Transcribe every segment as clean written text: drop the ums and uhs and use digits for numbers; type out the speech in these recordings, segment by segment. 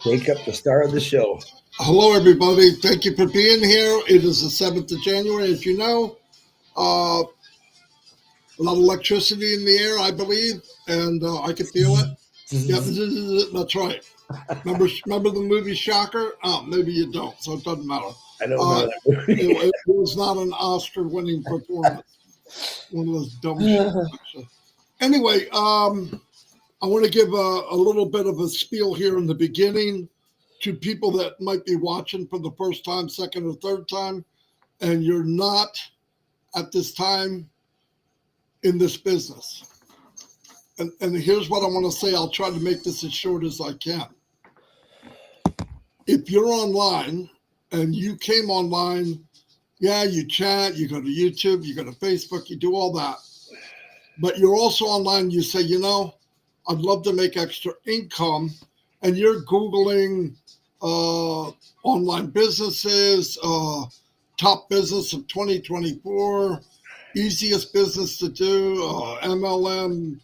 Wake up the star of the show. Hello, everybody. Thank you for being here. It is the 7th of January, as you know. A lot of electricity in the air, I believe, and I can feel it. Yeah, that's right. Remember the movie Shocker? Oh, maybe you don't, so it doesn't matter. I don't know that movie. It was not an Oscar-winning performance. One of those dumb shit. Anyway, I want to give a little bit of a spiel here in the beginning to people that might be watching for the first time, second or third time, and you're not at this time in this business. And here's what I want to say. I'll try to make this as short as I can. If you're online and you came online, yeah, you chat, you go to YouTube, you go to Facebook, you do all that. But you're also online, you say, I'd love to make extra income. And you're Googling online businesses, top business of 2024, easiest business to do, MLM,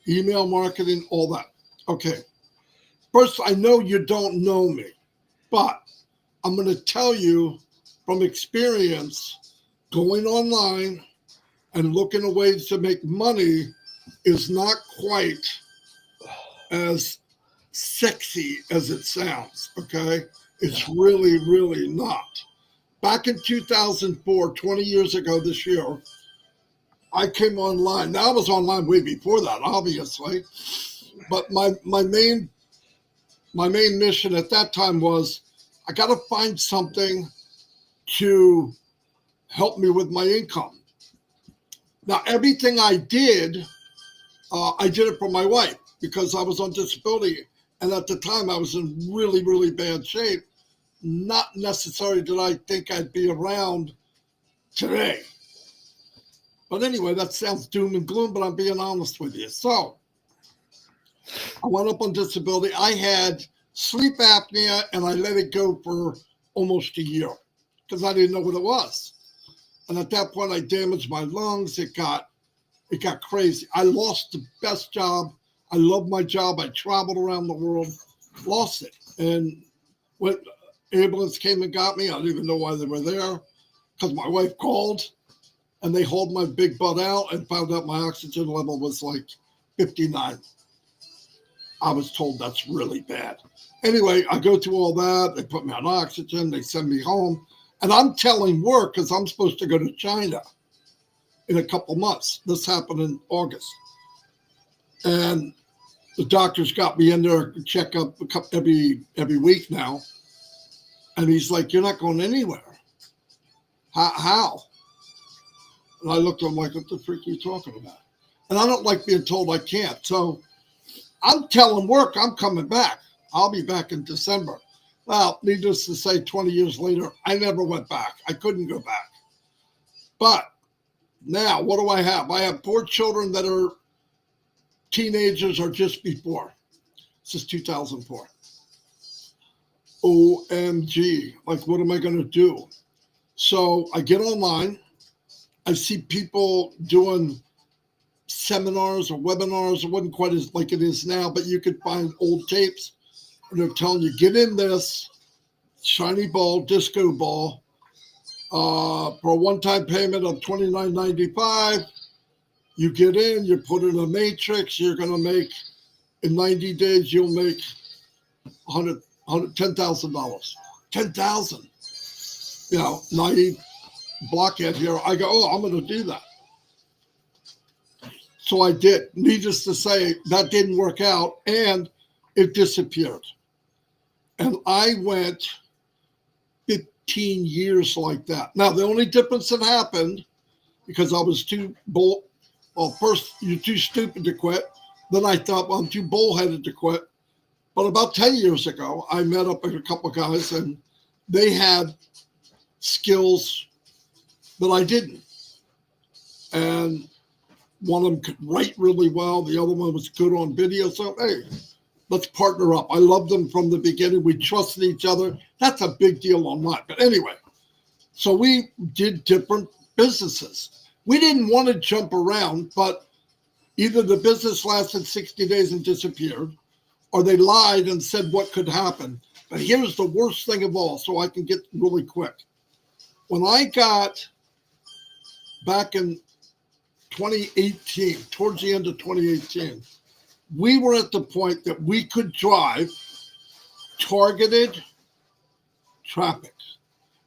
email marketing, all that. Okay. First, I know you don't know me, but I'm going to tell you from experience, going online and looking at ways to make money is not quite as sexy as it sounds, okay? It's really, really not. Back in 2004, 20 years ago this year, I came online. Now I was online way before that, obviously. But my main mission at that time was I got to find something to help me with my income. Now, everything I did it for my wife because I was on disability. And at the time, I was in really, really bad shape. Not necessarily did I think I'd be around today. But anyway, that sounds doom and gloom, but I'm being honest with you. So I went up on disability. I had sleep apnea, and I let it go for almost a year because I didn't know what it was. And at that point, I damaged my lungs. It got crazy. I lost the best job. I loved my job. I traveled around the world, lost it. And when ambulance came and got me, I didn't even know why they were there because my wife called and they hauled my big butt out and found out my oxygen level was like 59. I was told that's really bad. Anyway, I go through all that. They put me on oxygen. They send me home. And I'm telling work because I'm supposed to go to China in a couple months. This happened in August. And the doctor's got me in there to check up every week now. And he's like, you're not going anywhere. How? And I looked at him like, what the freak are you talking about? And I don't like being told I can't. So I'm telling work I'm coming back. I'll be back in December. Well, needless to say, 20 years later, I never went back. I couldn't go back. But now, what do I have? I have 4 children that are teenagers or just before. This is 2004. OMG. Like, what am I going to do? So I get online. I see people doing seminars or webinars. It wasn't quite as like it is now, but you could find old tapes. And they're telling you, get in this shiny ball, disco ball, for a one-time payment of $29.95. You get in, you put in a matrix, you're going to make, in 90 days, you'll make $10,000. $10,000. Naive blockhead here. I go, I'm going to do that. So I did. Needless to say, that didn't work out, and it disappeared. And I went 15 years like that. Now, the only difference that happened, because I was too bold, well, first, you're too stupid to quit. Then I thought, well, I'm too bullheaded to quit. But about 10 years ago, I met up with a couple of guys, and they had skills that I didn't. And one of them could write really well. The other one was good on video. So, hey, let's partner up. I loved them from the beginning. We trusted each other. That's a big deal online. But anyway, so we did different businesses. We didn't want to jump around, but either the business lasted 60 days and disappeared, or they lied and said what could happen. But here's the worst thing of all, so I can get really quick. When I got back in 2018, towards the end of 2018, we were at the point that we could drive targeted traffic,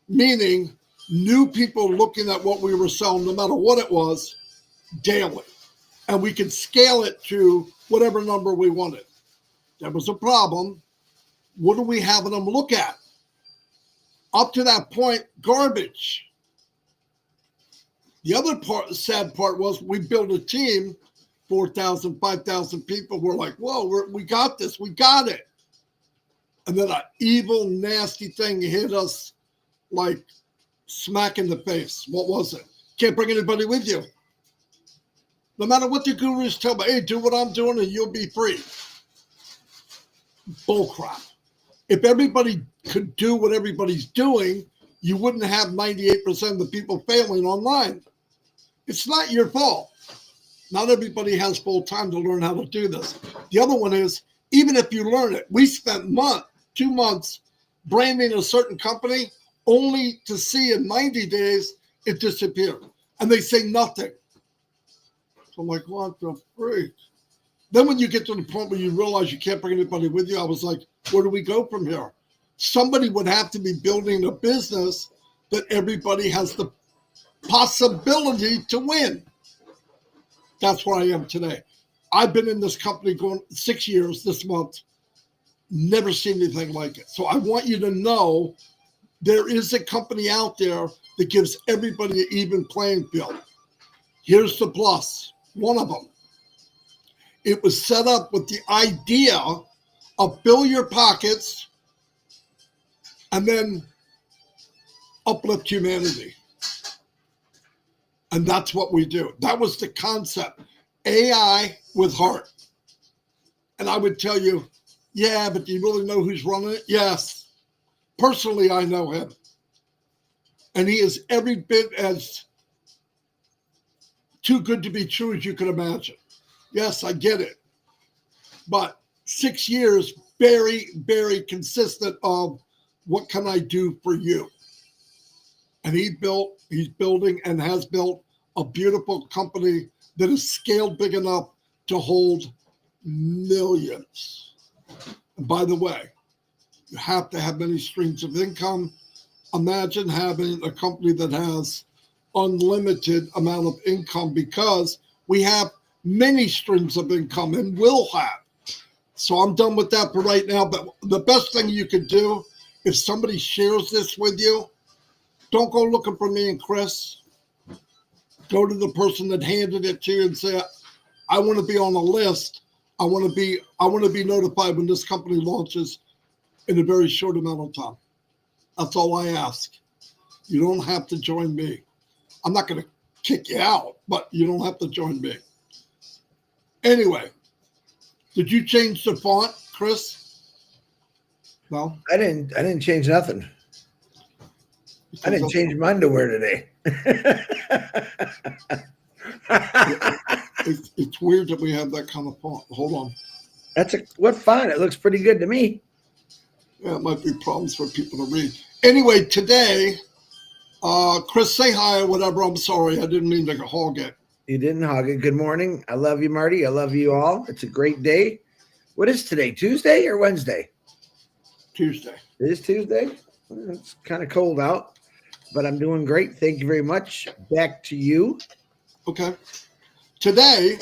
meaning new people looking at what we were selling, no matter what it was, daily. And we could scale it to whatever number we wanted. There was a problem. What are we having them look at? Up to that point, garbage. The other part, sad part was we built a team, 4,000, 5,000 people. We're like, whoa, we got this. We got it. And then an evil, nasty thing hit us like smack in the face. What was it? Can't bring anybody with you. No matter what the gurus tell me, hey, do what I'm doing and you'll be free. Bullcrap. If everybody could do what everybody's doing, you wouldn't have 98% of the people failing online. It's not your fault. Not everybody has full time to learn how to do this. The other one is, even if you learn it, we spent 2 months branding a certain company only to see in 90 days it disappeared. And they say nothing. So I'm like, what the freak? Then when you get to the point where you realize you can't bring anybody with you, I was like, where do we go from here? Somebody would have to be building a business that everybody has the possibility to win. That's where I am today. I've been in this company going 6 years this month, never seen anything like it. So I want you to know there is a company out there that gives everybody an even playing field. Here's the plus, one of them. It was set up with the idea of fill your pockets and then uplift humanity. And that's what we do. That was the concept. AI with heart. And I would tell you, yeah, but do you really know who's running it? Yes. Personally, I know him. And he is every bit as too good to be true as you could imagine. Yes, I get it. But 6 years, very, very consistent of what can I do for you? And he's building and has built a beautiful company that is scaled big enough to hold millions. And by the way, you have to have many streams of income. Imagine having a company that has unlimited amount of income, because we have many streams of income and will have. So I'm done with that for right now. But the best thing you could do, if somebody shares this with you, don't go looking for me and Chris. Go to the person that handed it to you and say, I want to be on a list. I want to be notified when this company launches in a very short amount of time. That's all I ask. You don't have to join me. I'm not going to kick you out, but you don't have to join me. Anyway, did you change the font, Chris? No? I didn't change nothing. I didn't change my underwear today. It's weird that we have that kind of font. Hold on. What font? It looks pretty good to me. Yeah, it might be problems for people to read. Anyway, today, Chris, say hi or whatever. I'm sorry. I didn't mean to hog it. You didn't hog it. Good morning. I love you, Marty. I love you all. It's a great day. What is today? Tuesday or Wednesday? Tuesday. It is Tuesday. It's kind of cold out, but I'm doing great. Thank you very much. Back to you. Okay. Today,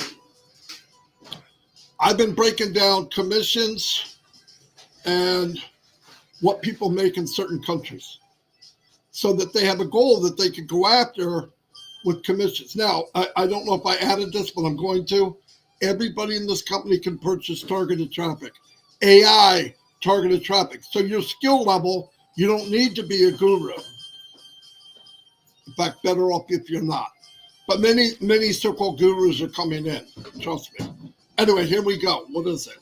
I've been breaking down commissions and what people make in certain countries so that they have a goal that they could go after with commissions. Now, I don't know if I added this, but I'm going to. Everybody in this company can purchase targeted traffic, AI targeted traffic. So your skill level, you don't need to be a guru. In fact, better off if you're not. But many so-called gurus are coming in. Trust me. Anyway, here we go. What is it?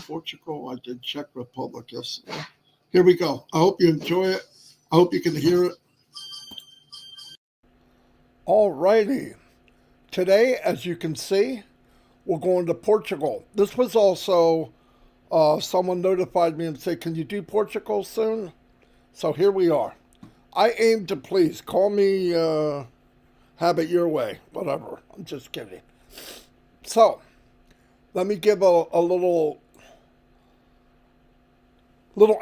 Portugal. I did Czech Republic yesterday. Here we go. I hope you enjoy it. I hope you can hear it. All righty. Today, as you can see, We're going to Portugal. This was also, someone notified me and said, can you do Portugal soon? So here we are. I aim to please. Call me, have it your way, whatever. I'm just kidding. So let me give a little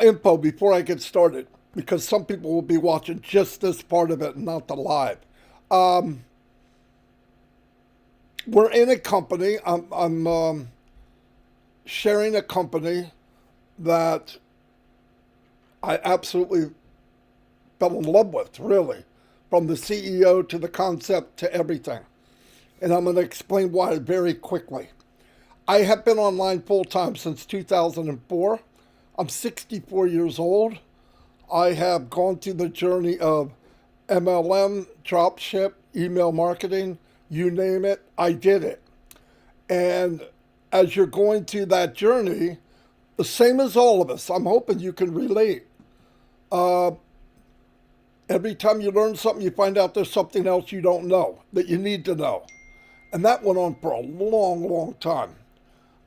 info before I get started, because some people will be watching just this part of it and not the live. We're in a company. I'm sharing a company that I absolutely fell in love with, really, from the CEO to the concept to everything. And I'm going to explain why very quickly. I have been online full time since 2004. I'm 64 years old. I have gone through the journey of MLM, dropship, email marketing, you name it, I did it. And as you're going through that journey, the same as all of us, I'm hoping you can relate. Every time you learn something, you find out there's something else you don't know that you need to know. And that went on for a long, long time.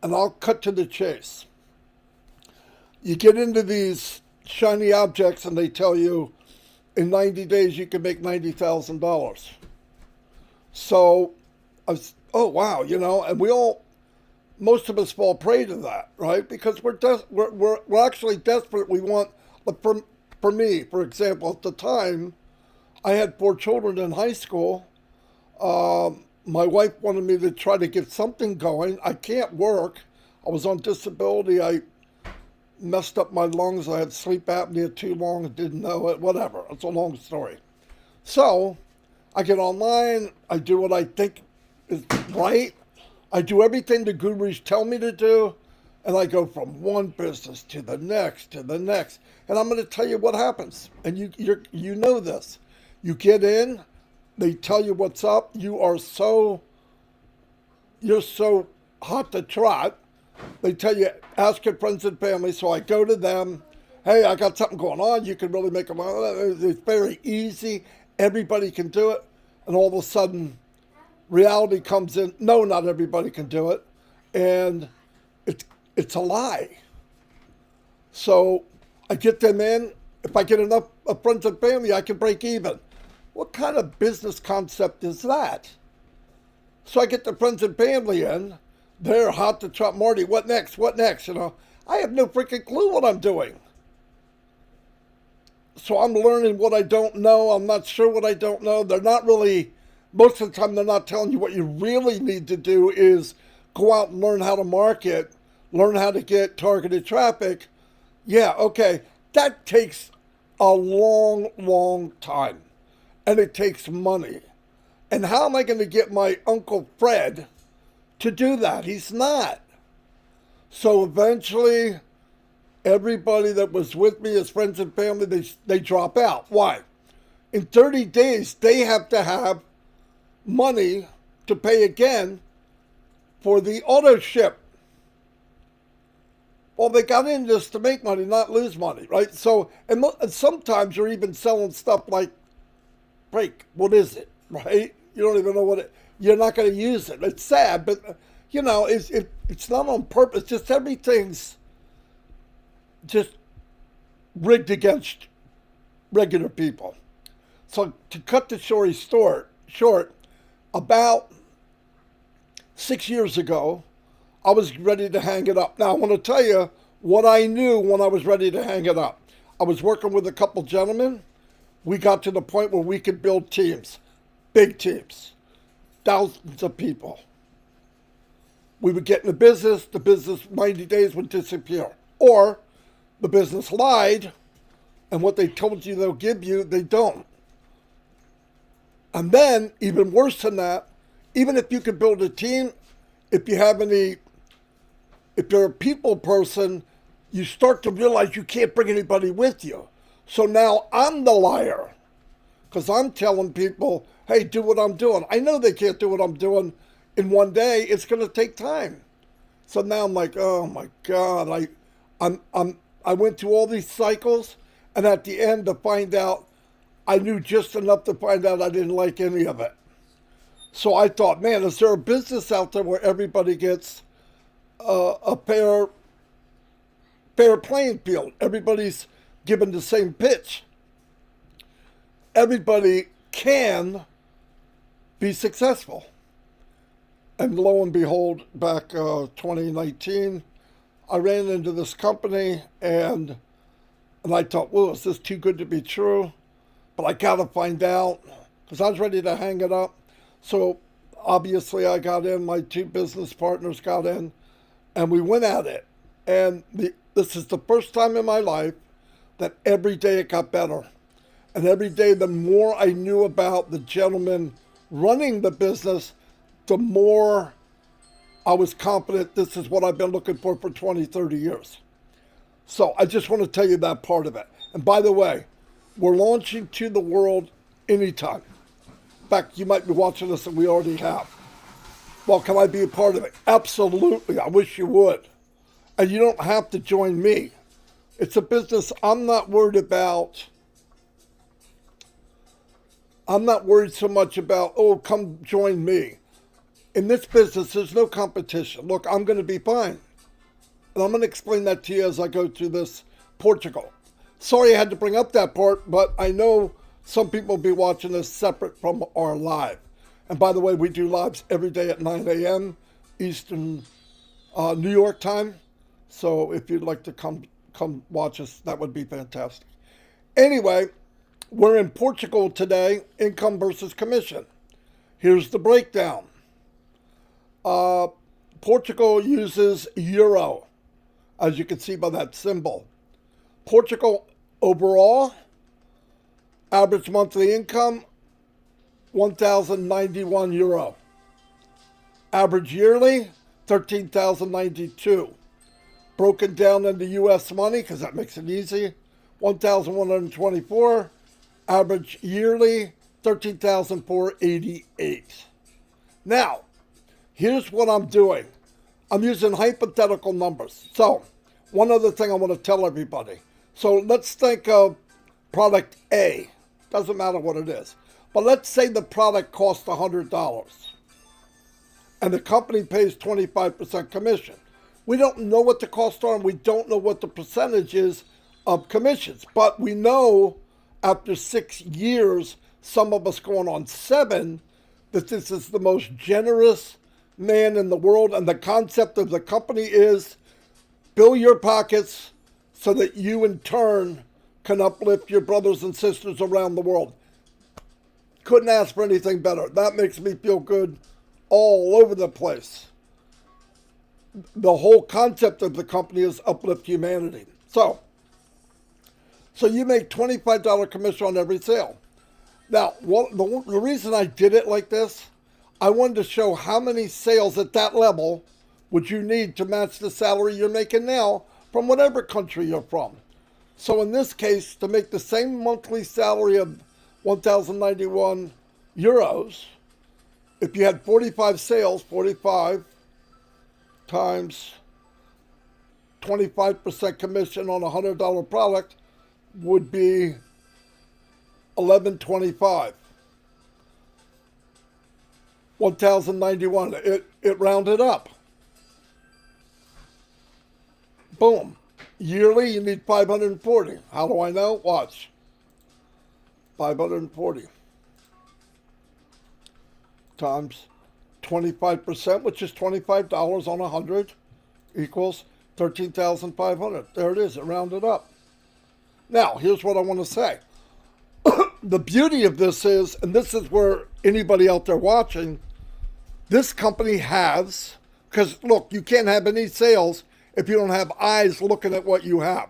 And I'll cut to the chase. You get into these shiny objects and they tell you in 90 days you can make $90,000. So I was, oh wow, and most of us fall prey to that, right? Because we're actually desperate. We want, for me, for example, at the time, I had 4 children in high school. My wife wanted me to try to get something going. I can't work. I was on disability. I messed up my lungs. I had sleep apnea too long and didn't know it. Whatever. It's a long story. So I get online. I do what I think is right. I do everything the gurus tell me to do. And I go from one business to the next, to the next. And I'm going to tell you what happens. And you know this. You get in. They tell you what's up. You're so hot to trot. They tell you, ask your friends and family. So I go to them. Hey, I got something going on. You can really make a money. It's very easy. Everybody can do it. And all of a sudden, reality comes in. No, not everybody can do it. And it's a lie. So I get them in. If I get enough friends and family, I can break even. What kind of business concept is that? So I get the friends and family in. They're hot to trot. Marty, what next? What next? I have no freaking clue what I'm doing. So I'm learning what I don't know. I'm not sure what I don't know. They're not really, most of the time, they're not telling you what you really need to do is go out and learn how to market, learn how to get targeted traffic. Yeah, okay. That takes a long, long time. And it takes money. And how am I going to get my Uncle Fred to do that? He's not. So eventually, everybody that was with me as friends and family, they drop out. Why? In 30 days, they have to have money to pay again for the auto ship. Well, they got in this to make money, not lose money, right? So, and sometimes you're even selling stuff like, break, what is it, right? You don't even know what you're not going to use it. It's sad, but, it's not on purpose. Just everything's just rigged against regular people. So to cut the story short, about 6 years ago, I was ready to hang it up. Now, I want to tell you what I knew when I was ready to hang it up. I was working with a couple gentlemen. We got to the point where we could build teams, big teams, thousands of people. We would get in the business 90 days would disappear. Or the business lied, and what they told you they'll give you, they don't. And then, even worse than that, even if you could build a team, if you're a people person, you start to realize you can't bring anybody with you. So now I'm the liar, because I'm telling people, hey, do what I'm doing. I know they can't do what I'm doing in one day. It's going to take time. So now I'm like, oh my God, I went through all these cycles, and at the end to find out, I knew just enough to find out I didn't like any of it. So I thought, man, is there a business out there where everybody gets a fair playing field? Everybody's given the same pitch. Everybody can be successful. And lo and behold, back 2019, I ran into this company and I thought, well, is this too good to be true? But I got to find out because I was ready to hang it up. So obviously I got in, my two business partners got in, and we went at it. And this is the first time in my life that every day it got better. And every day, the more I knew about the gentleman running the business, the more I was confident this is what I've been looking for 20, 30 years. So I just want to tell you that part of it. And by the way, we're launching to the world anytime. In fact, you might be watching this and we already have. Well, can I be a part of it? Absolutely. I wish you would. And you don't have to join me. It's a business I'm not worried about. I'm not worried so much about, oh, come join me. In this business, there's no competition. Look, I'm going to be fine. And I'm going to explain that to you as I go through this Portugal. Sorry I had to bring up that part, but I know some people will be watching this separate from our live. And by the way, we do lives every day at 9 a.m. Eastern New York time. So if you'd like to come watch us, that would be fantastic. Anyway, we're in Portugal today, income versus commission. Here's the breakdown. Portugal uses euro, as you can see by that symbol. Portugal overall, average monthly income, 1,091 euro. Average yearly, 13,092. Broken down into U.S. money, because that makes it easy, 1,124. Average yearly, 13,488. Now, here's what I'm doing. I'm using hypothetical numbers. So, one other thing I want to tell everybody. So, let's think of product A. Doesn't matter what it is. But let's say the product costs $100 and the company pays 25% commission. We don't know what the costs are and we don't know what the percentage is of commissions. But we know after 6 years, some of us going on 7, that this is the most generous man in the world. And the concept of the company is fill your pockets so that you in turn can uplift your brothers and sisters around the world. Couldn't ask for anything better. That makes me feel good all over the place. The whole concept of the company is uplift humanity. So you make $25 commission on every sale. Now, the reason I did it like this, I wanted to show how many sales at that level would you need to match the salary you're making now from whatever country you're from. So in this case, to make the same monthly salary of 1,091 euros, if you had 45 sales, 45 times 25% commission on a $100 product would be $1,125. 1,091. It rounded up. Boom. Yearly, you need 540. How do I know? Watch. 540 times 25%, which is $25 on 100, equals 13,500. There it is. It rounded up. Now, here's what I want to say. The beauty of this is, and this is where anybody out there watching, this company has, because look, you can't have any sales if you don't have eyes looking at what you have.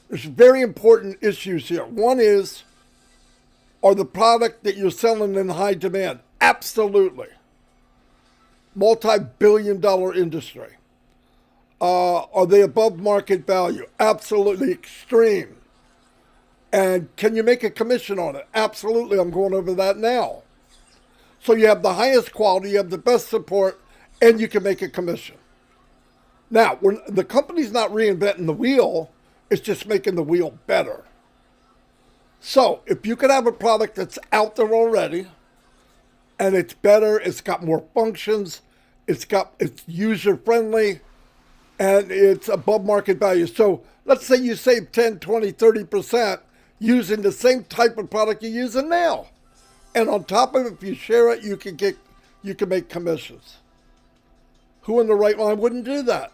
There's very important issues here. One is, are the product that you're selling in high demand? Absolutely. Multi-billion-dollar industry. Are they above market value? Absolutely. Extreme. And can you make a commission on it? Absolutely. I'm going over that now. So you have the highest quality, you have the best support, and you can make a commission. Now, the company's not reinventing the wheel, it's just making the wheel better. So if you could have a product that's out there already, and it's better. It's got more functions. It's user friendly, and it's above market value. So let's say you save 10, 20, 30% using the same type of product you're using now. And on top of it, if you share it, you can make commissions. Who in the right mind wouldn't do that?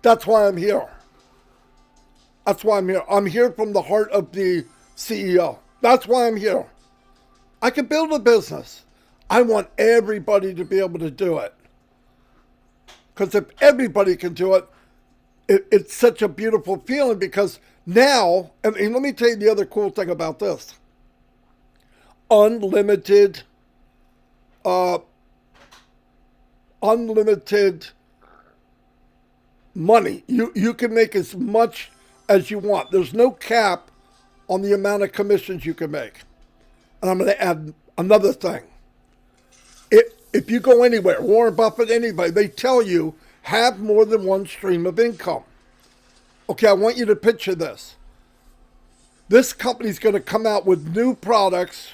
That's why I'm here. That's why I'm here. I'm here from the heart of the CEO. That's why I'm here. I can build a business. I want everybody to be able to do it. Because if everybody can do it, it's such a beautiful feeling, because now, and let me tell you the other cool thing about this. Unlimited money. You can make as much as you want. There's no cap on the amount of commissions you can make. And I'm going to add another thing. If you go anywhere, Warren Buffett, anybody, they tell you have more than one stream of income. Okay, I want you to picture this. This company's going to come out with new products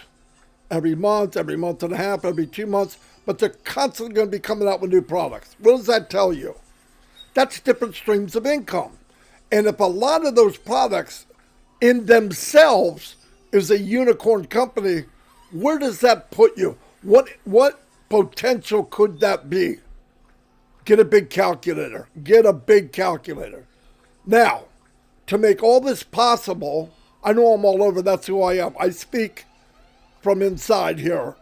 every month and a half, every 2 months, but they're constantly going to be coming out with new products. What does that tell you? That's different streams of income. And if a lot of those products in themselves is a unicorn company, where does that put you? What potential could that be? Get a big calculator. Get a big calculator. Now, to make all this possible, I know I'm all over. That's who I am. I speak from inside here.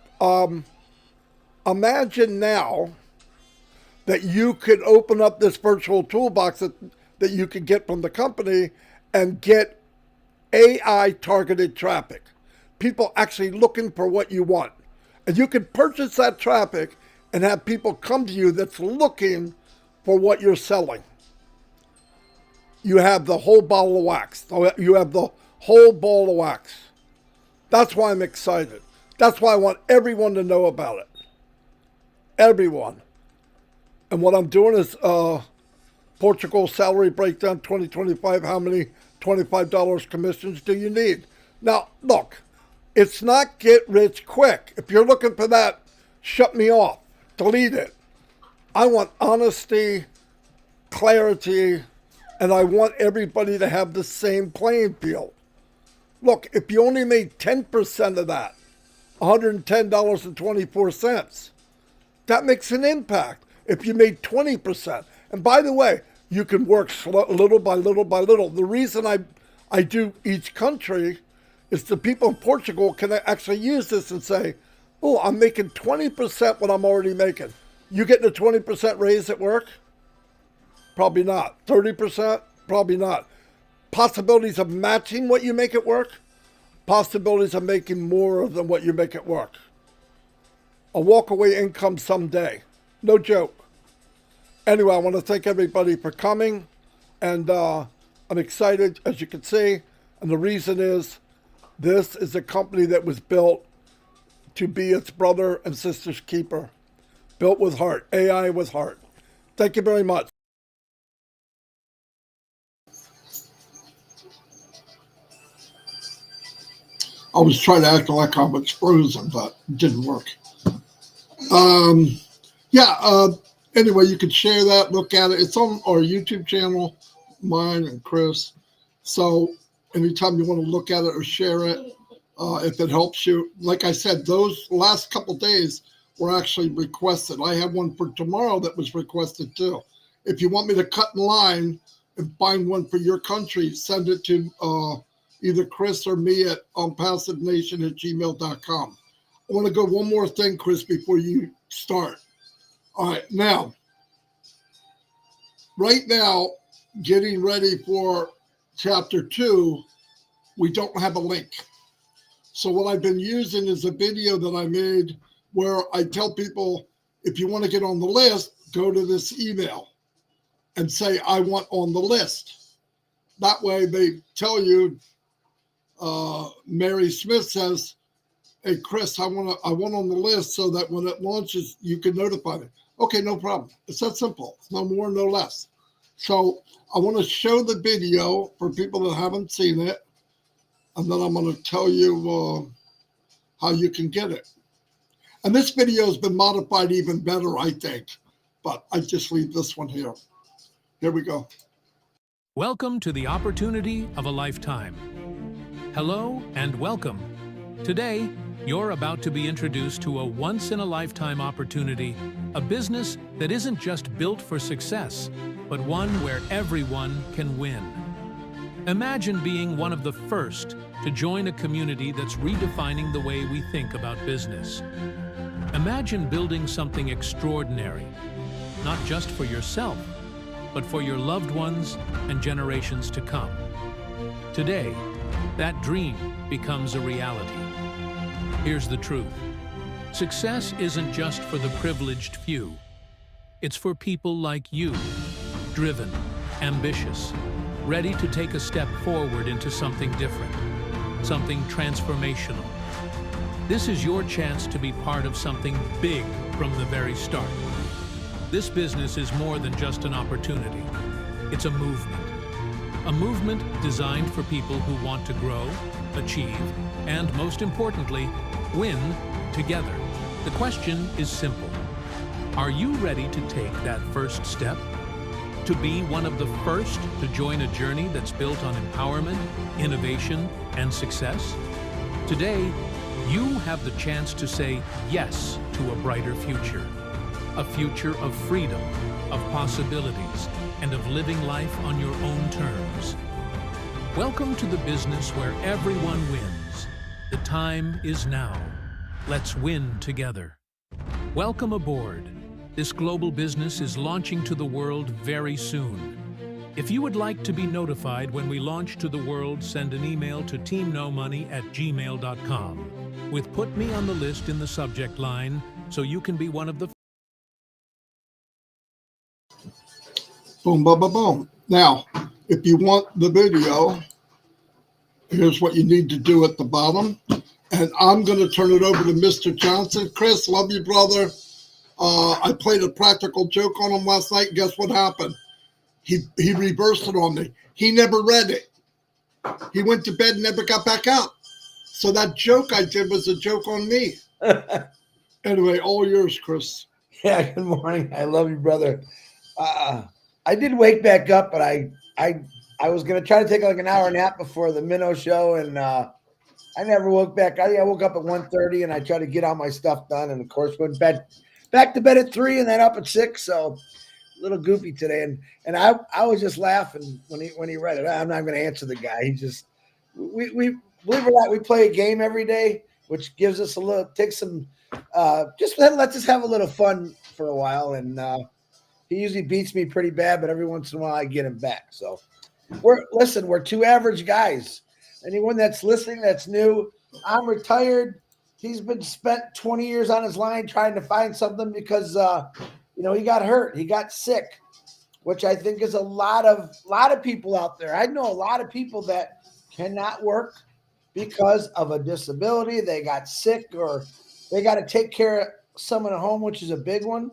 Imagine now that you could open up this virtual toolbox that you could get from the company and get AI targeted traffic. People actually looking for what you want. And you can purchase that traffic and have people come to you that's looking for what you're selling. You have the whole bottle of wax. You have the whole ball of wax. That's why I'm excited. That's why I want everyone to know about it. Everyone. And what I'm doing is Portugal salary breakdown 2025. How many $25 commissions do you need? Now, look, it's not get rich quick. If you're looking for that, shut me off. Delete it. I want honesty, clarity, and I want everybody to have the same playing field. Look, if you only made 10% of that, $110.24, that makes an impact. If you made 20%, and by the way, you can work little by little by little. The reason I do each country is the people in Portugal can actually use this and say, oh, I'm making 20% what I'm already making. You getting a 20% raise at work? Probably not. 30%? Probably not. Possibilities of matching what you make at work? Possibilities of making more than what you make at work. A walk-away income someday. No joke. Anyway, I want to thank everybody for coming, and I'm excited, as you can see, and the reason is this is a company that was built to be its brother and sister's keeper. Built with heart. AI with heart. Thank you very much. I was trying to act like I was frozen, but it didn't work. Anyway, you can share that, look at it. It's on our YouTube channel, mine and Chris. So anytime you want to look at it or share it, if it helps you, like I said, those last couple days were actually requested. I have one for tomorrow that was requested too. If you want me to cut in line and find one for your country, send it to either Chris or me at passivenation@gmail.com. I want to go one more thing, Chris, before you start. All right, right now, getting ready for chapter 2, we don't have a link. So what I've been using is a video that I made where I tell people, if you want to get on the list, go to this email and say, I want on the list. That way they tell you, Mary Smith says, hey, Chris, I want on the list so that when it launches, you can notify me. Okay, no problem. It's that simple. It's no more, no less. So I want to show the video for people that haven't seen it, and then I'm going to tell you how you can get it. And this video has been modified even better, I think. But I just leave this one here. Here we go. Welcome to the opportunity of a lifetime. Hello and welcome. Today, you're about to be introduced to a once-in-a-lifetime opportunity, a business that isn't just built for success, but one where everyone can win. Imagine being one of the first to join a community that's redefining the way we think about business. Imagine building something extraordinary, not just for yourself, but for your loved ones and generations to come. Today, that dream becomes a reality. Here's the truth. Success isn't just for the privileged few. It's for people like you, driven, ambitious, ready to take a step forward into something different, something transformational. This is your chance to be part of something big from the very start. This business is more than just an opportunity. It's a movement designed for people who want to grow, achieve, and most importantly, win together. The question is simple. Are you ready to take that first step? To be one of the first to join a journey that's built on empowerment, innovation, and success? Today, you have the chance to say yes to a brighter future. A future of freedom, of possibilities, and of living life on your own terms. Welcome to the business where everyone wins. The time is now. Let's win together. Welcome aboard. This global business is launching to the world very soon. If you would like to be notified when we launch to the world, send an email to teamnomoney@gmail.com with "Put me on the list" in the subject line so you can be one of the Boom, boom, boom, boom. Now, if you want the video, here's what you need to do at the bottom. And I'm going to turn it over to Mr. Johnson. Chris, love you, brother. I played a practical joke on him last night. Guess what happened? He reversed it on me. He never read it. He went to bed and never got back up. So that joke I did was a joke on me. Anyway, all yours, Chris. Yeah, good morning. I love you, brother. I did wake back up, but I was going to try to take like an hour nap before the Minnow show, and I never woke back. I think I woke up at 1:30, and I tried to get all my stuff done, and of course went back to bed at 3 and then up at 6, so a little goofy today. And I was just laughing when he read it. I'm not going to answer the guy. He just we believe it or not, we play a game every day, which gives us lets us have a little fun for a while, and he usually beats me pretty bad, but every once in a while I get him back. So we're two average guys. Anyone that's listening that's new, I'm retired. He's been spent 20 years on his line trying to find something because he got hurt. He got sick, which I think is a lot of people out there. I know a lot of people that cannot work because of a disability. They got sick or they got to take care of someone at home, which is a big one.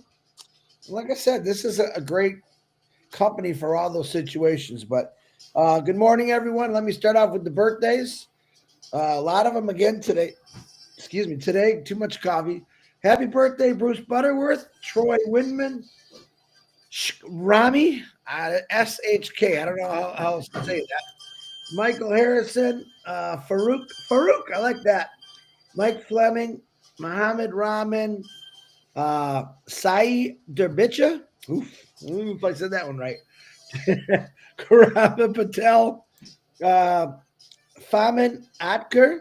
Like I said, this is a great company for all those situations. But good morning, everyone. Let me start off with the birthdays. A lot of them again today. Excuse me, today, too much coffee. Happy birthday, Bruce Butterworth, Troy Windman, Rami, SHK. I don't know how else to say that. Michael Harrison, Farouk, I like that. Mike Fleming, Muhammad Rahman, Sai Derbicha. If I said that one right. Karama Patel, Famin Atker,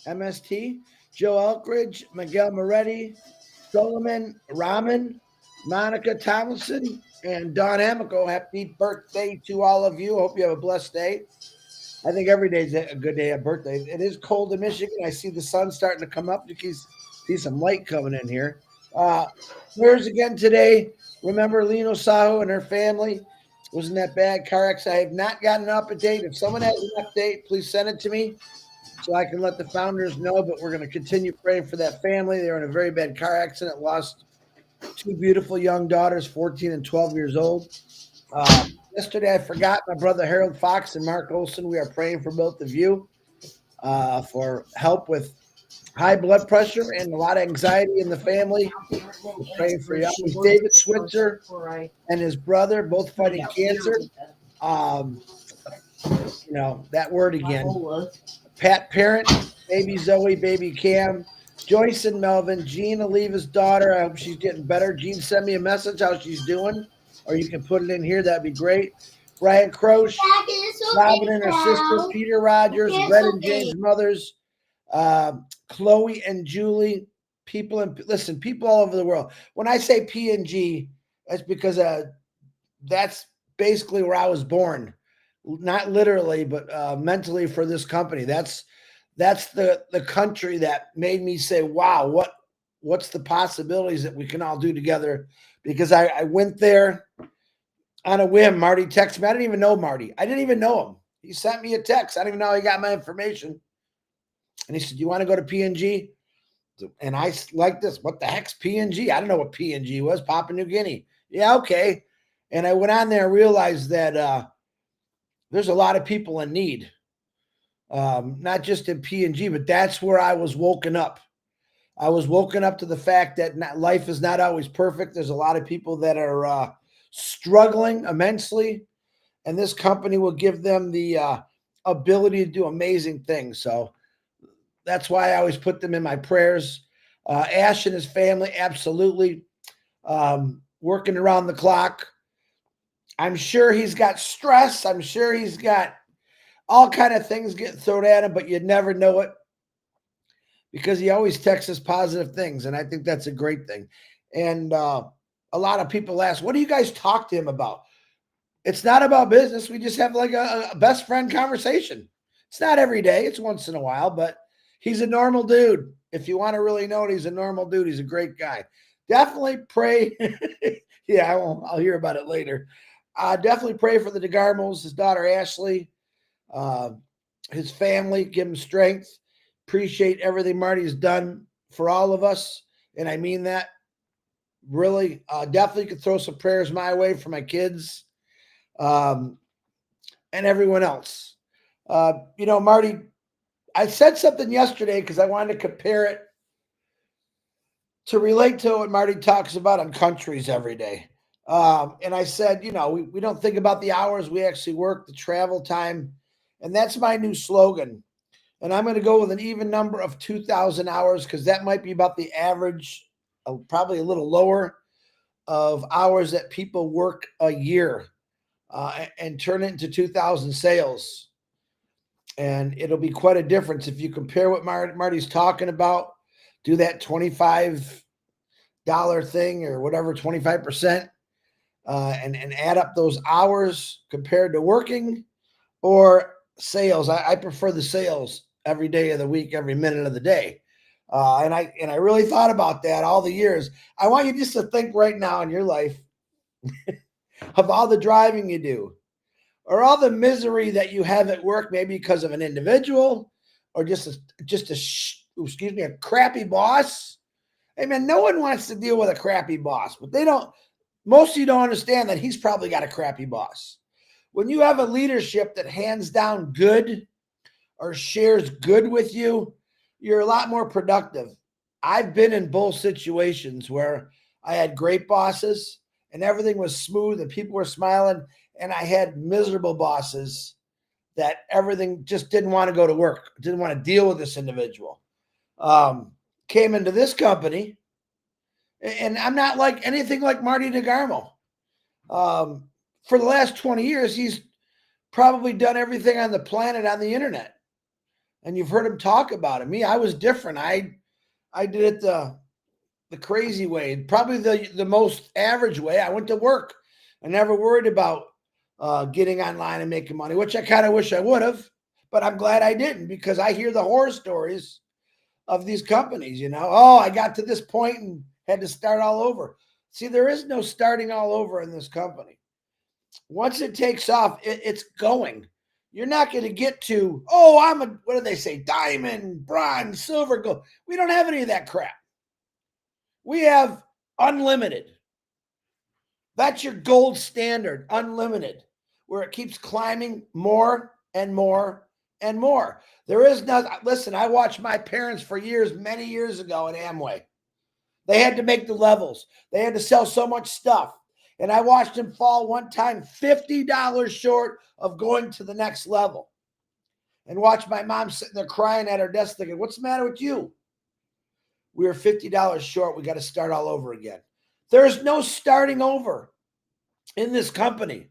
MST, Joe Elkridge, Miguel Moretti, Solomon Rahman, Monica Tomlinson, and Don Amico. Happy birthday to all of you. Hope you have a blessed day. I think every day is a good day, a birthday. It is cold in Michigan. I see the sun starting to come up. You can see some light coming in here. Prayers again today. Remember Lino Saho and her family was in that bad car accident. I have not gotten an update. If someone has an update, please send it to me so I can let the founders know. But we're going to continue praying for that family. They were in a very bad car accident, lost two beautiful young daughters, 14 and 12 years old. Yesterday, I forgot my brother Harold Fox and Mark Olson. We are praying for both of you for help with high blood pressure and a lot of anxiety in the family. We're praying for you. David Switzer and his brother, both fighting cancer. That word again. Pat Parent, baby Zoe, baby Cam, Joyce and Melvin, Jean Oliva's daughter. I hope she's getting better. Jean, send me a message how she's doing, or you can put it in here. That'd be great. Brian Croce, Robin and her sister, Peter Rogers, Red and James Mothers, Chloe and Julie, people all over the world. When I say PNG, that's because that's basically where I was born. Not literally, but mentally for this company. That's the country that made me say, wow, what's the possibilities that we can all do together? Because I went there on a whim. Marty texted me. I didn't even know Marty. I didn't even know him. He sent me a text. I didn't even know he got my information. And he said, you want to go to PNG? And I like this. What the heck's PNG? I don't know what PNG was. Papua New Guinea. Yeah, okay. And I went on there and realized that there's a lot of people in need, not just in PNG, but that's where I was woken up. I was woken up to the fact that life is not always perfect. There's a lot of people that are struggling immensely, and this company will give them the ability to do amazing things. So that's why I always put them in my prayers. Ash and his family, absolutely, working around the clock. I'm sure he's got stress. I'm sure he's got all kind of things getting thrown at him, but you'd never know it because he always texts us positive things, and I think that's a great thing. And a lot of people ask, what do you guys talk to him about? It's not about business. We just have like a best friend conversation. It's not every day. It's once in a while, but he's a normal dude. If you want to really know it, he's a normal dude. He's a great guy. Definitely pray. Yeah, I'll hear about it later. Definitely pray for the DeGarmos, his daughter Ashley, his family. Give him strength. Appreciate everything Marty's done for all of us, and I mean that. Really, definitely could throw some prayers my way for my kids, and everyone else. Marty, I said something yesterday because I wanted to compare it to relate to what Marty talks about on countries every day. And I said, we don't think about the hours we actually work, the travel time. And that's my new slogan. And I'm going to go with an even number of 2,000 hours because that might be about the average, probably a little lower, of hours that people work a year and turn it into 2,000 sales. And it'll be quite a difference if you compare what Marty's talking about, do that $25 thing or whatever, 25%. And add up those hours compared to working or sales. I prefer the sales every day of the week, every minute of the day. And I really thought about that all the years. I want you just to think right now in your life of all the driving you do or all the misery that you have at work, maybe because of an individual or just a crappy boss. Hey man, no one wants to deal with a crappy boss, but most of you don't understand that he's probably got a crappy boss. When you have a leadership that hands down good or shares good with you, you're a lot more productive. I've been in both situations where I had great bosses and everything was smooth and people were smiling, and I had miserable bosses that everything just didn't want to go to work, didn't want to deal with this individual. Came into this company, and I'm not like anything like Marty DeGarmo. For the last 20 years, he's probably done everything on the planet on the internet. And you've heard him talk about it. Me, I was different. I did it the crazy way, probably the most average way. I went to work. I never worried about getting online and making money, which I kind of wish I would have. But I'm glad I didn't because I hear the horror stories of these companies, Oh, I got to this point and had to start all over. See, there is no starting all over in this company. Once it takes off, it's going. You're not going to get to, what do they say? Diamond, bronze, silver, gold. We don't have any of that crap. We have unlimited. That's your gold standard, unlimited, where it keeps climbing more and more and more. There is no, listen, I watched my parents for years, many years ago at Amway. They had to make the levels. They had to sell so much stuff. And I watched them fall one time $50 short of going to the next level. And watch my mom sitting there crying at her desk thinking, what's the matter with you? We were $50 short. We got to start all over again. There's no starting over in this company.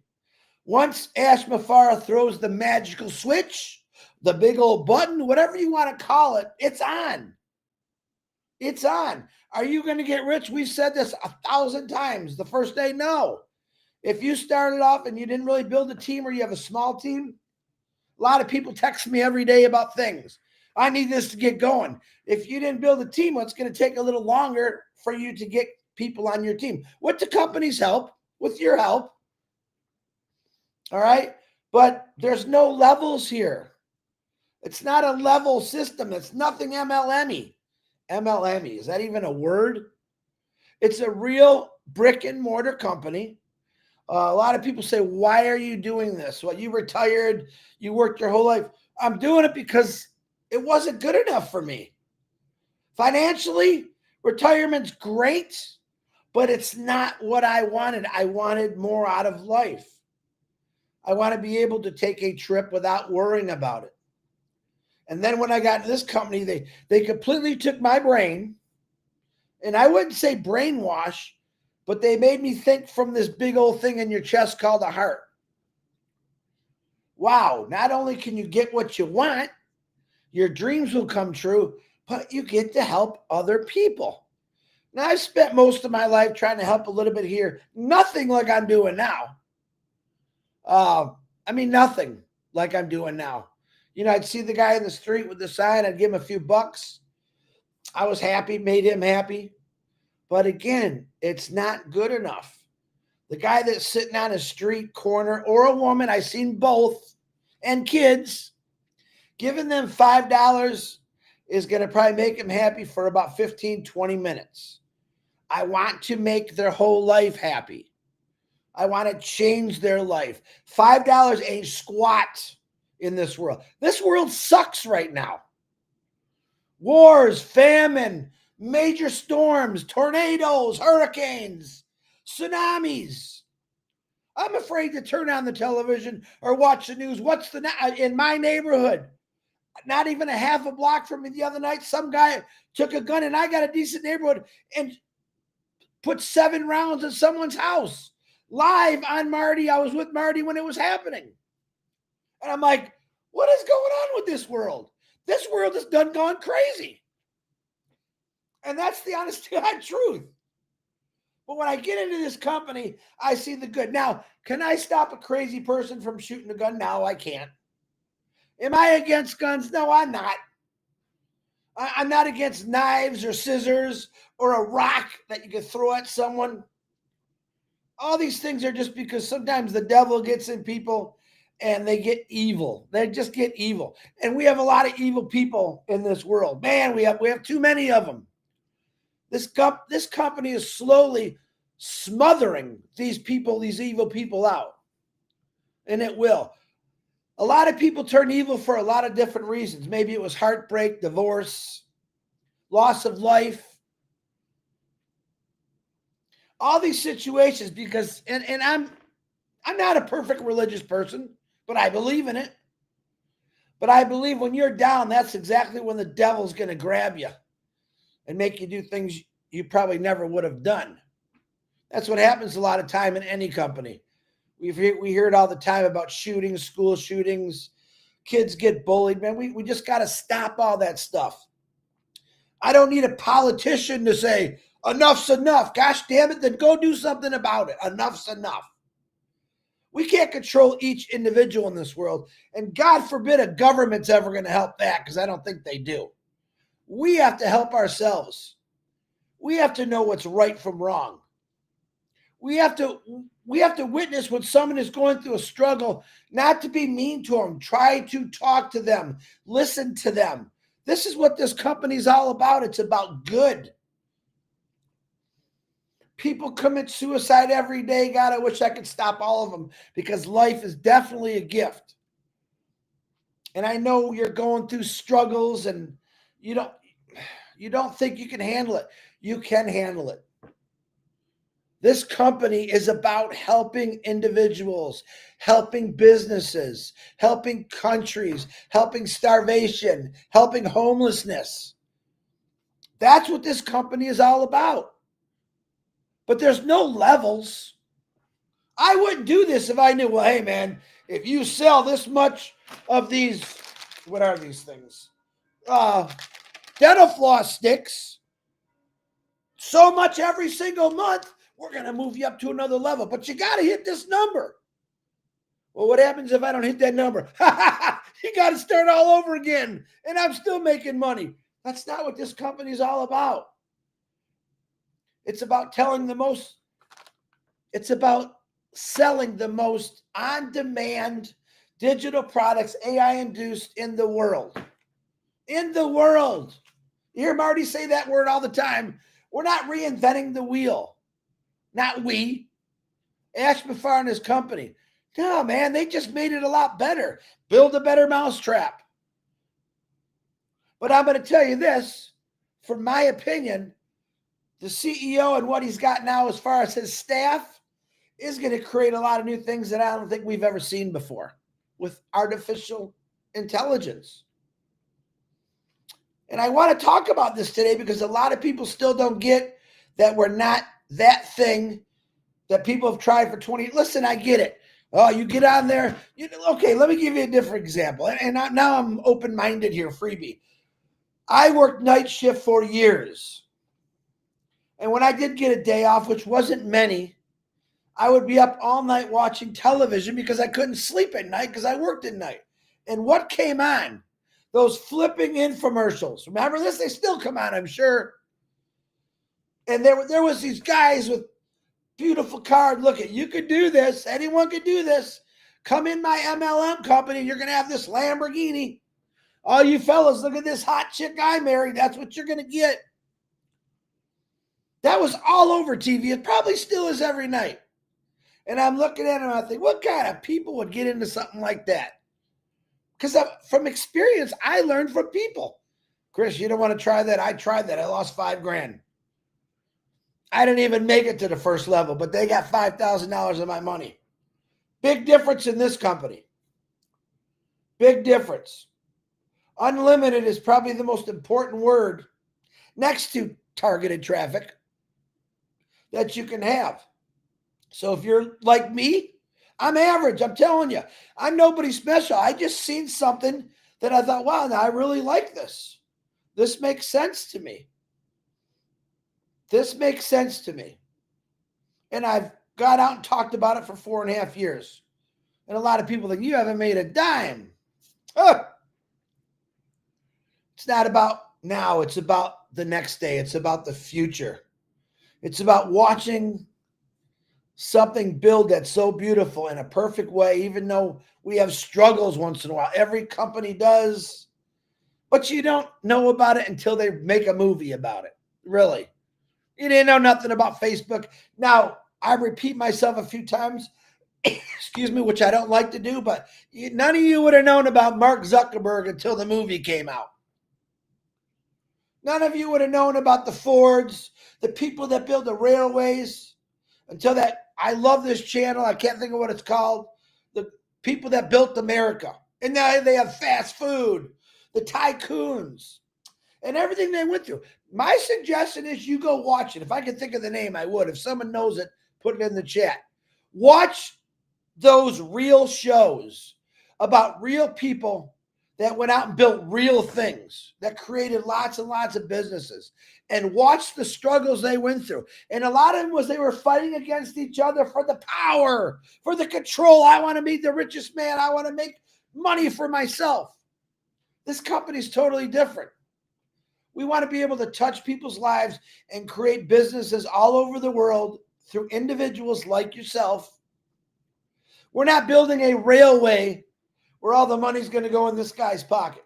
Once Ash Mafara throws the magical switch, the big old button, whatever you want to call it, it's on. It's on. Are you going to get rich? We've said this 1,000 times. The first day, no. If you started off and you didn't really build a team or you have a small team, a lot of people text me every day about things. I need this to get going. If you didn't build a team, well, it's going to take a little longer for you to get people on your team. With the company's help, with your help. All right? But there's no levels here. It's not a level system. It's nothing MLM-y. MLM-y, is that even a word? It's a real brick and mortar company. A lot of people say, why are you doing this? Well, you retired, you worked your whole life. I'm doing it because it wasn't good enough for me. Financially, retirement's great, but it's not what I wanted. I wanted more out of life. I want to be able to take a trip without worrying about it. And then when I got to this company, they completely took my brain, and I wouldn't say brainwash, but they made me think from this big old thing in your chest called a heart. Wow, not only can you get what you want, your dreams will come true, but you get to help other people. Now, I've spent most of my life trying to help a little bit here. Nothing like I'm doing now. Nothing like I'm doing now. You know, I'd see the guy in the street with the sign. I'd give him a few bucks. I was happy, made him happy. But again, it's not good enough. The guy that's sitting on a street corner or a woman, I've seen both, and kids, giving them $5 is going to probably make them happy for about 15, 20 minutes. I want to make their whole life happy. I want to change their life. $5 ain't squat in this world. This world sucks right now. Wars, famine, major storms, tornadoes, hurricanes, tsunamis. I'm afraid to turn on the television or watch the news. In my neighborhood? Not even a half a block from me the other night, some guy took a gun, and I got a decent neighborhood, and put 7 rounds in someone's house. Live on Marty. I was with Marty when it was happening. And I'm like, what is going on with this world? This world has done gone crazy. And that's the honest to God truth. But when I get into this company, I see the good. Now, can I stop a crazy person from shooting a gun? No, I can't. Am I against guns? No, I'm not. I'm not against knives or scissors or a rock that you can throw at someone. All these things are just because sometimes the devil gets in people and they get evil. They just get evil. And we have a lot of evil people in this world. Man, we have too many of them. This company is slowly smothering these people, these evil people out. And it will. A lot of people turn evil for a lot of different reasons. Maybe it was heartbreak, divorce, loss of life. All these situations because, and I'm not a perfect religious person, but I believe in it. But I believe when you're down, that's exactly when the devil's going to grab you and make you do things you probably never would have done. That's what happens a lot of time in any company. We hear it all the time about shootings, school shootings, kids get bullied. Man, we just got to stop all that stuff. I don't need a politician to say, enough's enough. Gosh damn it, then go do something about it. Enough's enough. We can't control each individual in this world. And God forbid a government's ever going to help that, because I don't think they do. We have to help ourselves. We have to know what's right from wrong. We have to witness when someone is going through a struggle, not to be mean to them. Try to talk to them. Listen to them. This is what this company is all about. It's about good. People commit suicide every day. God, I wish I could stop all of them, because life is definitely a gift. And I know you're going through struggles and you don't think you can handle it. You can handle it. This company is about helping individuals, helping businesses, helping countries, helping starvation, helping homelessness. That's what this company is all about. But there's no levels. I wouldn't do this if I knew, well, hey, man, if you sell this much of these, what are these things? Dental floss sticks, so much every single month, we're going to move you up to another level. But you got to hit this number. Well, what happens if I don't hit that number? You got to start all over again, and I'm still making money. That's not what this company is all about. It's about it's about selling the most on-demand digital products, AI-induced, in the world. In the world. You hear Marty say that word all the time. We're not reinventing the wheel. Not we. Ash Bafar and his company. No, man, they just made it a lot better. Build a better mousetrap. But I'm going to tell you this, from my opinion, the CEO and what he's got now as far as his staff is going to create a lot of new things that I don't think we've ever seen before with artificial intelligence. And I want to talk about this today because a lot of people still don't get that we're not that thing that people have tried for 20 years. Listen, I get it. Oh, you get on there. Okay, let me give you a different example. And now I'm open-minded here, freebie. I worked night shift for years. And when I did get a day off, which wasn't many, I would be up all night watching television because I couldn't sleep at night because I worked at night. And what came on? Those flipping infomercials. Remember this? They still come on, I'm sure. And there was these guys with beautiful card. Look, you could do this. Anyone could do this. Come in my MLM company. You're going to have this Lamborghini. All you fellas, look at this hot chick I married. That's what you're going to get. That was all over TV. It probably still is every night. And I'm looking at it and I think, what kind of people would get into something like that? Because from experience, I learned from people. Chris, you don't want to try that? I tried that. I lost $5,000. I didn't even make it to the first level, but they got $5,000 of my money. Big difference in this company. Big difference. Unlimited is probably the most important word next to targeted traffic that you can have. So if you're like me, I'm average. I'm telling you, I'm nobody special. I just seen something that I thought, wow, now I really like this. This makes sense to me. This makes sense to me. And I've got out and talked about it for 4.5 years. And a lot of people think, you haven't made a dime. It's not about now. It's about the next day. It's about the future. It's about watching something build that's so beautiful in a perfect way, even though we have struggles once in a while. Every company does. But you don't know about it until they make a movie about it. Really. You didn't know nothing about Facebook. Now, I repeat myself a few times, excuse me, which I don't like to do, but none of you would have known about Mark Zuckerberg until the movie came out. None of you would have known about the Fords, the people that build the railways, until that. I love this channel. I can't think of what it's called. The people that built America. And now they have fast food, the tycoons, and everything they went through. My suggestion is you go watch it. If I could think of the name, I would. If someone knows it, put it in the chat. Watch those real shows about real people that went out and built real things, that created lots and lots of businesses, and watch the struggles they went through. And a lot of them was they were fighting against each other for the power, for the control. I want to be the richest man. I want to make money for myself. This company is totally different. We want to be able to touch people's lives and create businesses all over the world through individuals like yourself. We're not building a railway where all the money's going to go in this guy's pocket.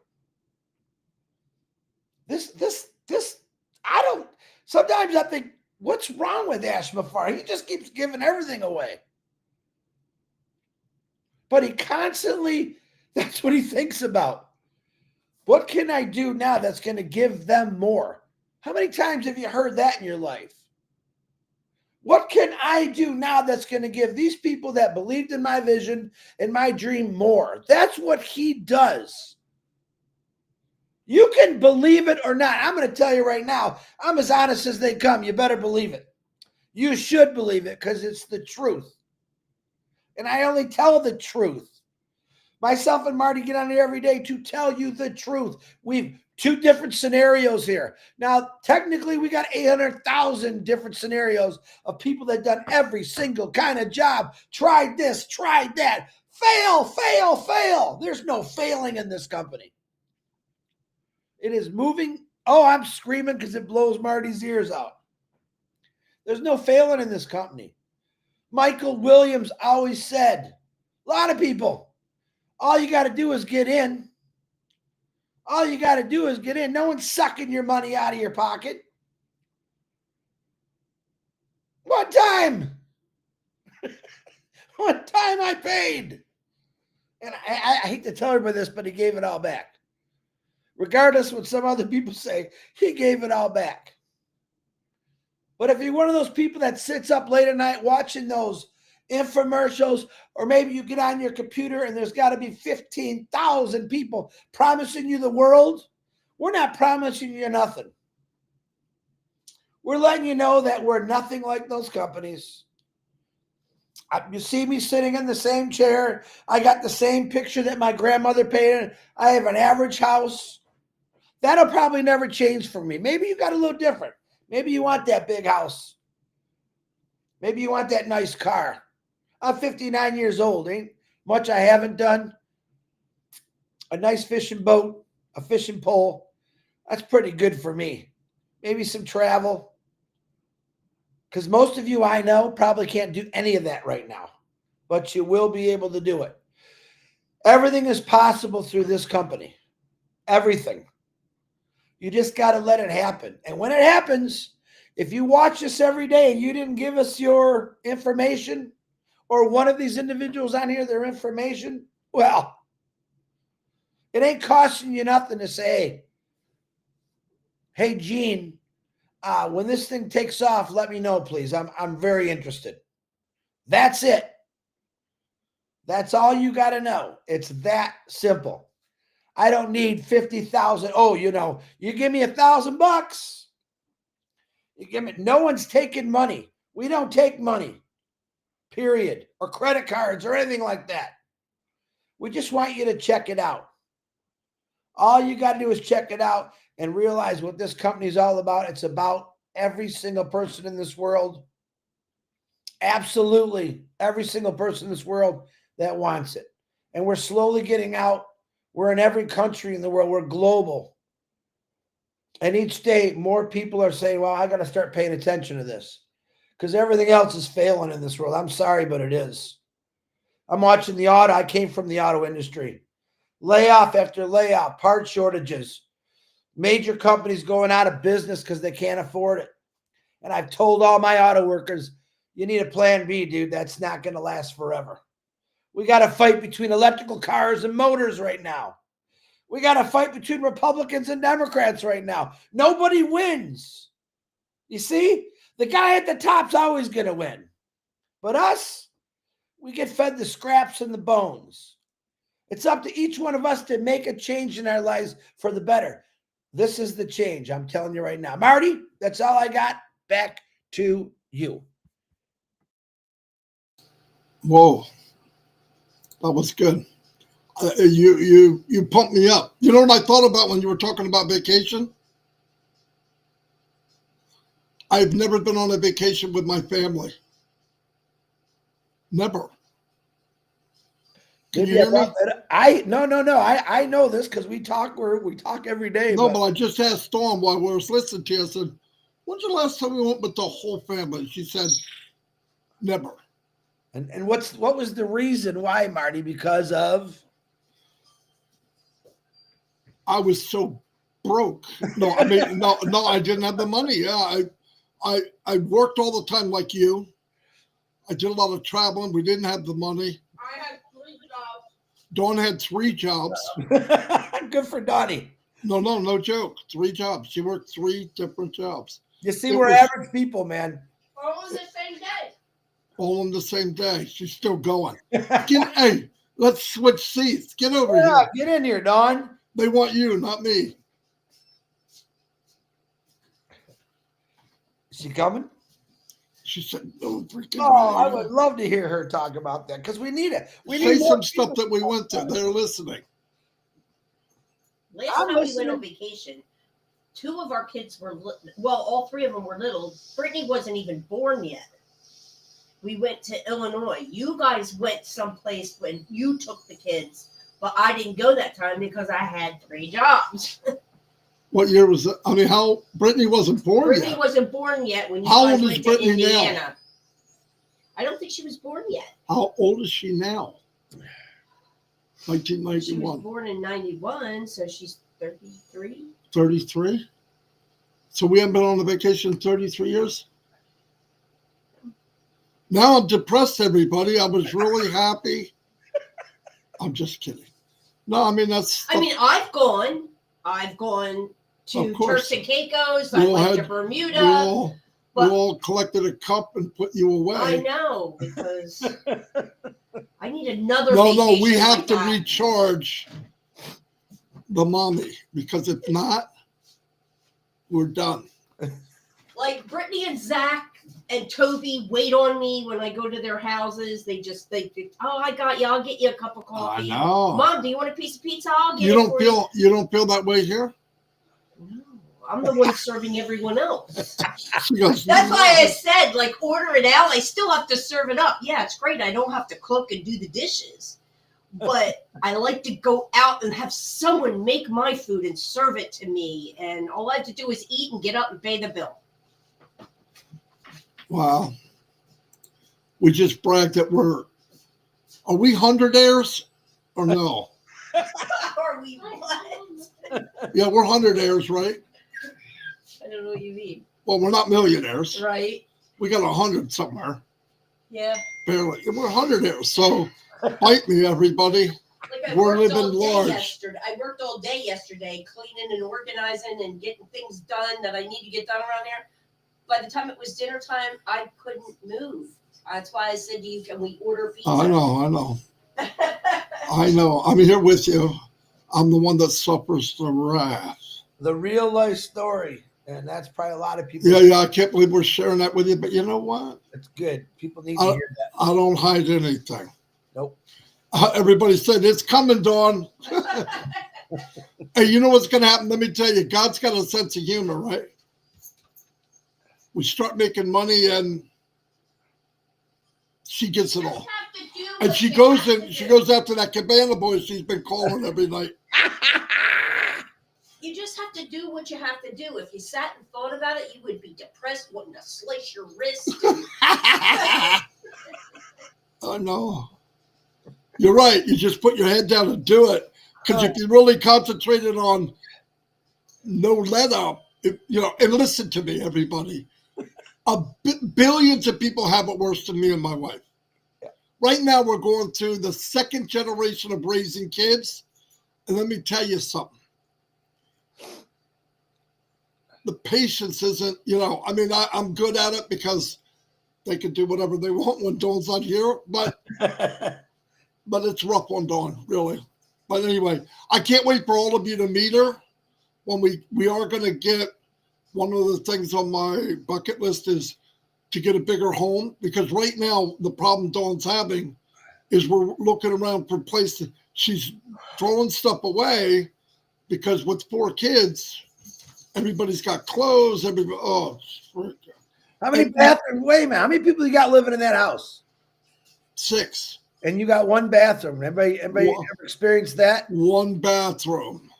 Sometimes I think, what's wrong with Ash Bafar? He just keeps giving everything away. But he constantly, That's what he thinks about. What can I do now that's going to give them more? How many times have you heard that in your life? What can I do now that's going to give these people that believed in my vision and my dream more? That's what he does. You can believe it or not. I'm going to tell you right now, I'm as honest as they come. You better believe it. You should believe it because it's the truth. And I only tell the truth. Myself and Marty get on here every day to tell you the truth. We've two different scenarios here. Now, technically, we got 800,000 different scenarios of people that done every single kind of job. Tried this, tried that. Fail, fail, fail. There's no failing in this company. It is moving. Oh, I'm screaming because it blows Marty's ears out. There's no failing in this company. Michael Williams always said, a lot of people, all you got to do is get in. All you got to do is get in. No one's sucking your money out of your pocket. One time I paid. And I hate to tell everybody this, but he gave it all back. Regardless of what some other people say, he gave it all back. But if you're one of those people that sits up late at night watching those infomercials, or maybe you get on your computer and there's got to be 15,000 people promising you the world, we're not promising you nothing. We're letting you know that we're nothing like those companies. You see me sitting in the same chair. I got the same picture that my grandmother painted. I have an average house. That'll probably never change for me. Maybe you got a little different. Maybe you want that big house. Maybe you want that nice car. I'm 59 years old. Ain't much I haven't done. A nice fishing boat, a fishing pole. That's pretty good for me. Maybe some travel. Because most of you I know probably can't do any of that right now. But you will be able to do it. Everything is possible through this company. Everything. You just got to let it happen. And when it happens, if you watch us every day and you didn't give us your information, or one of these individuals on here, their information, well, it ain't costing you nothing to say, hey, Gene, when this thing takes off, let me know, please. I'm very interested. That's it. That's all you got to know. It's that simple. I don't need 50,000. Oh, you give me $1,000. You give me. No one's taking money. We don't take money. Period, or credit cards or anything like that. We just want you to check it out. All you got to do is check it out and realize what this company is all about. It's about every single person in this world. Absolutely every single person in this world that wants it. And we're slowly getting out. We're in every country in the world. We're global. And each day more people are saying, well, I got to start paying attention to this. Because everything else is failing in this world. I'm sorry, but it is. I'm watching the auto. I came from the auto industry. Layoff after layoff, part shortages, major companies going out of business because they can't afford it. And I've told all my auto workers, you need a plan B, dude. That's not going to last forever. We got to fight between electrical cars and motors right now. We got to fight between Republicans and Democrats right now. Nobody wins. You see? The guy at the top's always going to win. But us, we get fed the scraps and the bones. It's up to each one of us to make a change in our lives for the better. This is the change, I'm telling you right now. Marty, that's all I got. Back to you. Whoa. That was good. You pumped me up. You know what I thought about when you were talking about vacation? I've never been on a vacation with my family. Never. Can you hear me? No. I know this because we talk every day. No, but I just asked Storm while we were listening to you. I said, when's the last time we went with the whole family? She said, never. And what was the reason why, Marty? Because of? I was so broke. No, I mean, no, I didn't have the money. Yeah, I worked all the time like you. I did a lot of traveling. We didn't have the money. I had 3 jobs. Dawn had 3 jobs. Good for Donnie. No joke. 3 jobs. She worked 3 different jobs. You see, It we're was- average people, man. All on the same day. All on the same day. She's still going. Hey, let's switch seats. Get over Yeah, here. get in here, Dawn. They want you, not me. Is she coming? She said, no freaking Oh, I way. would love to hear her talk about that because we need it. We Say need more some stuff people. that we went to. They're listening. Last I'm time we listening. went on vacation, 2 of our kids were all 3 of them were little. Brittany wasn't even born yet. We went to Illinois. You guys went someplace when you took the kids, but I didn't go that time because I had 3 jobs. What year was it? I mean, how Brittany wasn't born Brittany yet. wasn't born yet when you How guys old is went to Brittany now? Indiana. I don't think she was born yet. How old is she now? She was 1991. born in 91, so she's 33. 33? So we haven't been on a vacation in 33 years? Now I'm depressed, everybody. I was really happy. I'm just kidding. No, I mean, that's... I mean, I've gone to Of course. Turks and Caicos. We I all went to had- Bermuda. we but- all collected a cup and put you away. I know, because I need another No, vacation we have like to that. recharge the because if not, we're done. Like Brittany and Zach and Toby wait on me when I go to their houses. They oh, I got you. I'll get you a cup of I coffee. know. Mom, do you want a piece of pizza? I'll get You it don't for feel you don't feel that way here? No, I'm the one serving everyone else. She goes, That's "No." why I said, like, order it out. I still have to serve it up. Yeah, it's great. I don't have to cook and do the dishes. But I like to go out and have someone make my food and serve it to me. And all I have to do is eat and get up and pay the bill. Wow. We just bragged that are we 100-airs or no? Are we what? Yeah, we're 100-airs, right? I don't know what you mean. Well, we're not millionaires. Right? We got 100 somewhere, Yeah. barely. We're 100-airs, so bite me, everybody. Like We're worked all living day large. yesterday. I worked all day yesterday cleaning and organizing and getting things done that I need to get done around here. By the time it was dinner time, I couldn't move. That's why I said to you, can we order pizza? I know. I know. I'm here with you. I'm the one that suffers the wrath. The real life story. And that's probably a lot of people. Yeah. I can't believe we're sharing that with you. But you know what? It's good. People need to hear that. I don't hide anything. Nope. Everybody said, it's coming, Dawn. Hey, you know what's going to happen? Let me tell you. God's got a sense of humor, right? We start making money and she gets it all. And she goes after that Cabana boy she's been calling every night. You just have to do what you have to do. If you sat and thought about it, you would be depressed, wanting to slice your wrist. I know. You're right. You just put your head down and do it. Because if you really concentrated on no let up, and listen to me, everybody. Billions of people have it worse than me and my wife. Right now, we're going through the 2nd generation of raising kids. And let me tell you something. The patience isn't, I'm good at it because they can do whatever they want when Dawn's not here. But it's rough on Dawn, really. But anyway, I can't wait for all of you to meet her. When we are going to get, one of the things on my bucket list is to get a bigger home, because right now the problem Dawn's having is we're looking around for places. She's throwing stuff away because with 4 kids, everybody's got clothes. How many bathrooms? Wait a minute. How many people you got living in that house? 6. And you got 1 bathroom. Everybody ever experienced that? 1 bathroom.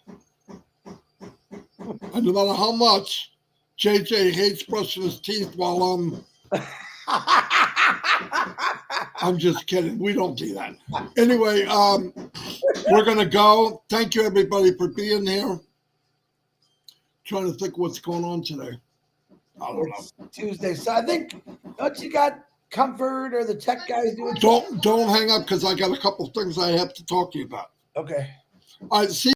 And no matter how much JJ hates brushing his teeth while I'm just kidding. We don't do that. Anyway, we're going to go. Thank you, everybody, for being here. Trying to think what's going on today. I don't know. Tuesday. So I think, don't you got Comfort or the tech guys doing? Don't hang up because I got a couple things I have to talk to you about. Okay. All right, see